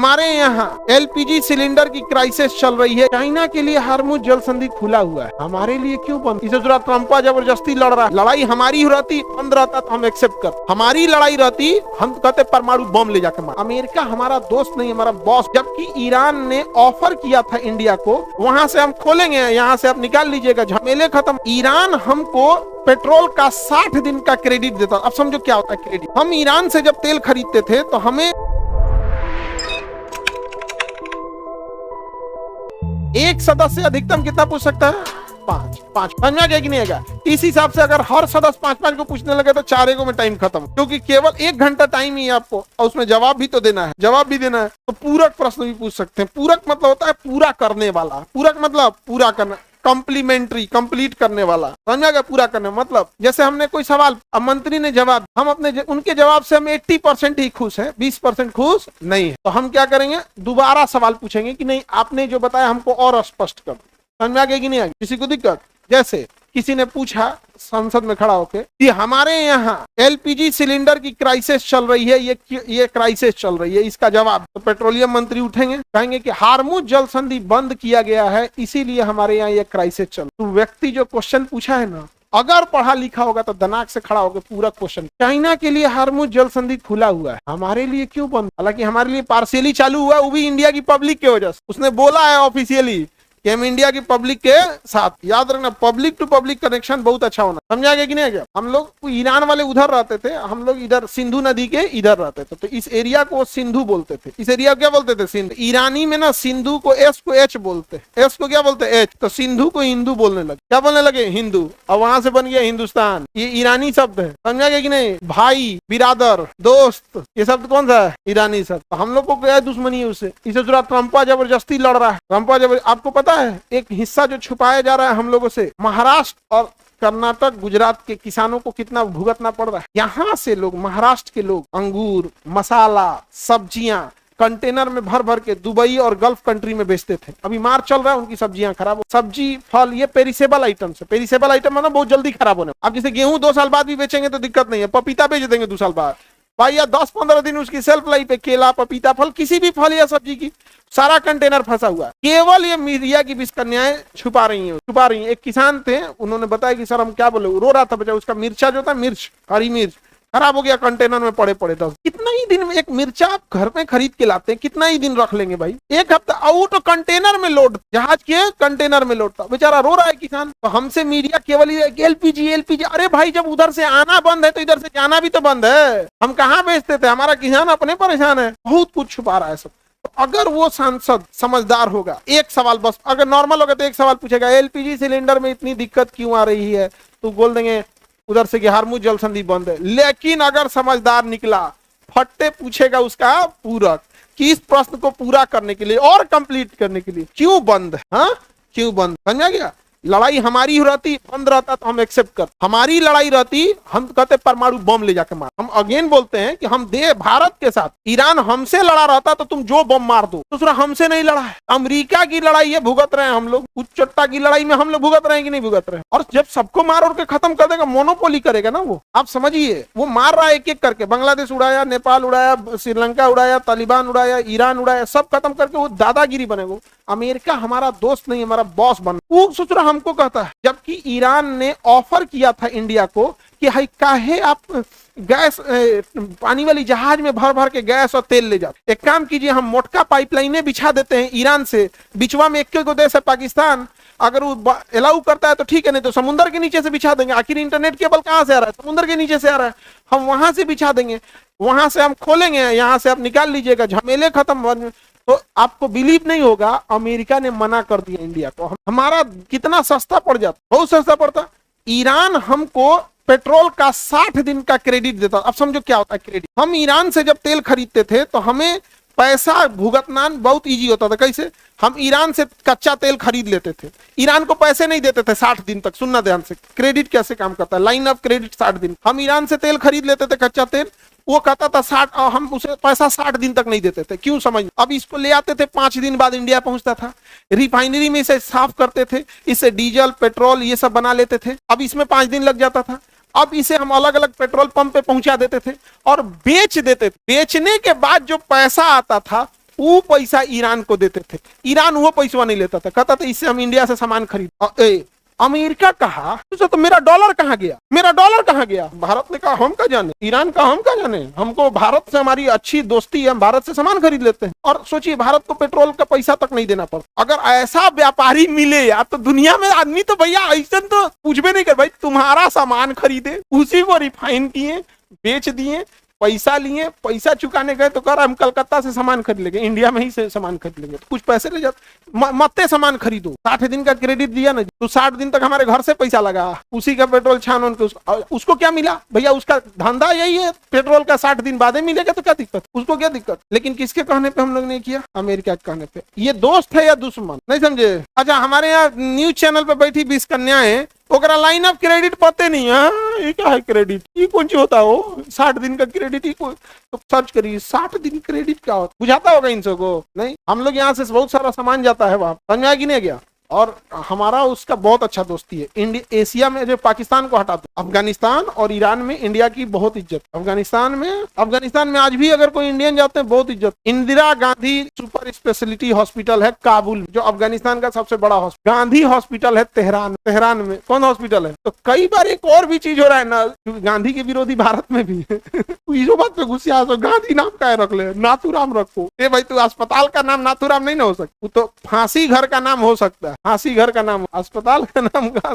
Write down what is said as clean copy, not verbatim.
हमारे यहाँ LPG cylinder की क्राइसिस चल रही है। चाइना के लिए हार्मुज जल संधि खुला हुआ है, हमारे लिए क्यों बंद? इसे जरा ट्रम्पा जबरदस्ती लड़ रहा है। लड़ाई हमारी रहती, बंद रहता तो हम एक्सेप्ट कर। हमारी लड़ाई रहती, हम कहते परमाणु बम ले जाके मार। अमेरिका हमारा दोस्त नहीं, हमारा बॉस। जबकि ईरान ने ऑफर किया था इंडिया को, वहां से हम खोलेंगे, यहाँ से आप निकाल लीजिएगा, झमेले खत्म। ईरान हमको पेट्रोल का 60 दिन का क्रेडिट देता। अब समझो क्या होता है क्रेडिट। हम ईरान से जब तेल खरीदते थे तो हमें एक सदस्य अधिकतम कितना पूछ सकता है? 5 समझ में आ गया कि नहीं आएगा? इस हिसाब से अगर हर सदस्य 5 को पूछने लगे तो 4 में टाइम खत्म, क्योंकि केवल 1 घंटा टाइम ही है आपको और उसमें जवाब भी तो देना है, जवाब भी देना है। तो पूरक प्रश्न भी पूछ सकते हैं। पूरक मतलब होता है पूरा करने वाला। पूरक मतलब पूरा करना, कॉम्प्लीमेंट्री, कंप्लीट करने वाला। समझ गया? पूरा करने मतलब जैसे हमने कोई सवाल, अब मंत्री ने जवाब, हम अपने उनके जवाब से हम 80% ही खुश हैं, 20% खुश नहीं है। तो हम क्या करेंगे? दोबारा सवाल पूछेंगे कि नहीं आपने जो बताया हमको और स्पष्ट कर। समझ में आ गया कि नहीं आ गया? किसी को दिक्कत? जैसे किसी ने पूछा संसद में खड़ा होकर कि हमारे यहाँ एलपीजी सिलेंडर की क्राइसिस चल रही है, ये क्राइसिस चल रही है, इसका जवाब। तो पेट्रोलियम मंत्री उठेंगे, कहेंगे कि हार्मुज जल संधि बंद किया गया है, इसीलिए हमारे यहाँ ये क्राइसिस चल। तो व्यक्ति जो क्वेश्चन पूछा है ना, अगर पढ़ा लिखा होगा तो दिमाग से खड़ा होकर पूरा क्वेश्चन। चाइना के लिए हार्मुज जल संधि खुला हुआ है, हमारे लिए क्यों बंद? हालांकि हमारे लिए पार्शियली चालू हुआ, वो भी इंडिया की पब्लिक की वजह से। उसने बोला है ऑफिशियली कि हम इंडिया की पब्लिक के साथ। याद रखना, पब्लिक टू पब्लिक कनेक्शन बहुत अच्छा होना। समझा गया कि नहीं गया? हम लोग ईरान वाले उधर रहते थे, हम लोग इधर सिंधु नदी के इधर रहते थे, तो इस एरिया को सिंधु बोलते थे। इस एरिया को क्या बोलते थे? सिंधु। ईरानी में ना सिंधु को एस को एच बोलते, एस को क्या बोलते? एच। तो सिंधु को हिंदू बोलने लगे। क्या बोलने लगे? हिंदू। और वहां से बन गया हिंदुस्तान। ये ईरानी शब्द है। समझा गया कि नहीं? भाई, बिरादर, दोस्त, ये शब्द कौन सा है? ईरानी शब्द। तो हम लोग को क्या दुश्मनी है उससे? इसे जरा ट्रम्पा जबरदस्ती लड़ रहा है। ट्रम्पा आपको पता है एक हिस्सा जो छुपाया जा रहा है हम लोगों से, महाराष्ट्र और कर्नाटक, गुजरात के किसानों को कितना भुगतना पड़ रहा है। यहाँ से लोग, महाराष्ट्र के लोग अंगूर, मसाला, सब्जियां कंटेनर में भर भर के दुबई और गल्फ कंट्री में बेचते थे। अभी मार चल रहा है, उनकी सब्जियां खराब हो। सब्जी, फल, ये पेरिसेबल आइटम है। पेरिसेबल आइटम मतलब बहुत जल्दी खराब होने। अब जैसे गेहूं 2 साल बाद भी बेचेंगे तो दिक्कत नहीं है, पपीता बेच देंगे 2 साल बाद भाई, या 10-15 दिन उसकी सेल्फ लाइफ है। केला, पपीता, फल, किसी भी फल या सब्जी की सारा कंटेनर फंसा हुआ है। केवल ये मीडिया की विषकन्याएं छुपा रही हैं। एक किसान थे, उन्होंने बताया कि सर हम क्या बोले, रो रहा था बच्चा, उसका मिर्चा जो था, मिर्च, हरी मिर्च खराब हो गया, कंटेनर में पड़े 10। कितना ही दिन में एक मिर्चा आप घर में खरीद के लाते हैं, कितना ही दिन रख लेंगे भाई? 1 हफ्ता। और तो कंटेनर में लोड, जहाज के कंटेनर में लोड था। बेचारा रो रहा है किसान। तो हमसे मीडिया केवल एलपीजी। अरे भाई, जब उधर से आना बंद है तो इधर से जाना भी तो बंद है। हम कहाँ बेचते थे? हमारा किसान अपने परेशान है। बहुत कुछ छुपा रहा है सब। तो अगर वो सांसद समझदार होगा, एक सवाल बस, अगर नॉर्मल होगा तो एक सवाल पूछेगा, एलपीजी सिलेंडर में इतनी दिक्कत क्यों आ रही है? तो बोल देंगे उधर से कि हार्मुज जल संधि बंद है। लेकिन अगर समझदार निकला, फट्टे पूछेगा उसका पूरक कि इस प्रश्न को पूरा करने के लिए और कंप्लीट करने के लिए क्यों बंद है? हाँ, क्यों बंद? समझा गया? लड़ाई हमारी रहती, बंद रहता तो हम एक्सेप्ट कर। हमारी लड़ाई रहती, हम कहते परमाणु बम ले जाके मार। हम अगेन बोलते हैं कि हम दे भारत के साथ। ईरान हमसे लड़ा रहता तो तुम जो बम मार दो। दूसरा, हमसे नहीं लड़ा है, अमेरिका की लड़ाई है, भुगत रहे हैं हम लोग। उच्चट्टा की लड़ाई में हम लोग भुगत रहे हैं कि नहीं भुगत रहे हैं? और जब सबको मार और के खत्म कर देगा, मोनोपोली करेगा ना वो। आप समझिए, वो मार रहा है एक-एक करके। बांग्लादेश उड़ाया, नेपाल उड़ाया, श्रीलंका उड़ाया, तालिबान उड़ाया, ईरान उड़ाया, सब खत्म करके वो दादागिरी बनेगा। अमेरिका हमारा दोस्त नहीं, हमारा बॉस बन। वो सोच रहा हमको कहता है, जबकि ईरान ने ऑफर किया था इंडिया को कि हाई काहे आप गैस, पानी वाली जहाज में भर भर के गैस और तेल ले जाओ। एक काम कीजिए, हम मोटका पाइपलाइनें बिछा देते हैं ईरान से, बिचवा में एक को देश है पाकिस्तान, अगर वो अलाउ करता है तो ठीक है, नहीं तो समुद्र के नीचे से बिछा देंगे। आखिर इंटरनेट केबल कहाँ से आ रहा है? समुद्र के नीचे से आ रहा है। हम वहां से बिछा देंगे, वहां से हम खोलेंगे, यहाँ से आप निकाल लीजिएगा, झमेले खत्म। तो आपको बिलीव नहीं होगा, अमेरिका ने मना कर दिया इंडिया को। हमारा कितना सस्ता पड़ जाता, बहुत सस्ता पड़ता। ईरान हमको पेट्रोल का 60 दिन का क्रेडिट देता। अब समझो क्या होता है क्रेडिट। हम ईरान से जब तेल खरीदते थे तो हमें पैसा भुगतना बहुत इजी होता था। कैसे? हम ईरान से कच्चा तेल खरीद लेते थे, ईरान को पैसे नहीं देते थे 60 दिन तक। सुनना ध्यान से, क्रेडिट कैसे काम करता है, लाइन ऑफ क्रेडिट 60 दिन। हम ईरान से तेल खरीद लेते थे, कच्चा तेल, वो कहता था 60, और हम उसे पैसा 60 दिन तक नहीं देते थे। क्यों? समझ। अब इसको ले आते थे, 5 दिन बाद इंडिया पहुंचता था, रिफाइनरी में इसे साफ करते थे, इससे डीजल, पेट्रोल ये सब बना लेते थे। अब इसमें 5 दिन लग जाता था। अब इसे हम अलग अलग पेट्रोल पंप पे पहुंचा देते थे और बेच देते थे। बेचने के बाद जो पैसा आता था वो पैसा ईरान को देते थे, ईरान वो पैसा नहीं लेता था, कहता था इससे हम इंडिया से सामान खरीद। अमेरिका कहा तो मेरा डॉलर कहाँ गया, मेरा डॉलर कहाँ गया? भारत ने कहा हम क्या जाने, ईरान का हम क्या जाने, हमको भारत से हमारी अच्छी दोस्ती है, हम भारत से सामान खरीद लेते हैं। और सोचिए भारत को पेट्रोल का पैसा तक नहीं देना पड़ता। अगर ऐसा व्यापारी मिले यार तो दुनिया में आदमी तो भैया ऐसा तो पूछ भी नहीं कर, भाई तुम्हारा सामान खरीदे, उसी को रिफाइन किए, बेच दिए, पैसा लिए, पैसा चुकाने गए तो कर हम कलकत्ता से सामान खरीद लेंगे, इंडिया में ही से सामान खरीद लेंगे, तो कुछ पैसे ले जाते, मत्ते सामान खरीदो। 60 दिन का क्रेडिट दिया ना तो 60 दिन तक हमारे घर से पैसा लगा, उसी का पेट्रोल छान उनके उसको क्या मिला भैया, उसका धंधा यही है, पेट्रोल का 60 दिन बाद मिलेगा तो क्या दिक्कत, उसको क्या दिक्कत। लेकिन किसके कहने पे हम लोग ने किया? अमेरिका के कहने पे। ये दोस्त है या दुश्मन, नहीं समझे? अच्छा हमारे यहाँ न्यूज चैनल पे बैठी 20 कन्याएं, ओकरा लाइन ऑफ क्रेडिट पते नहीं है, ये क्या है क्रेडिट, ये कौन सी होता हो 60 दिन का क्रेडिट, ही तो सर्च करिए 60 दिन क्रेडिट क्या होता, बुझाता होगा इन सबको नहीं। हम लोग यहाँ से बहुत सारा सामान जाता है वहां, समझ में आ कि नहीं गया। और हमारा उसका बहुत अच्छा दोस्ती है। इंडिया एशिया में जो पाकिस्तान को हटा दो, अफगानिस्तान और ईरान में इंडिया की बहुत इज्जत। अफगानिस्तान में आज भी अगर कोई इंडियन जाते हैं बहुत इज्जत। Indira Gandhi super speciality hospital है काबुल, जो अफगानिस्तान का सबसे बड़ा हॉस्पिटल। गांधी हॉस्पिटल है तेहरान में। कौन हॉस्पिटल है? तो कई बार एक और भी चीज हो रहा है ना, गांधी के विरोधी भारत में भी इस बात पे गुस्सा, गांधी नाम का रख ले, नाथूराम रखो। भाई तू अस्पताल का नाम नाथूराम नहीं ना हो सकता, तो फांसी घर का नाम हो सकता है। फांसी घर का नाम, अस्पताल का नाम का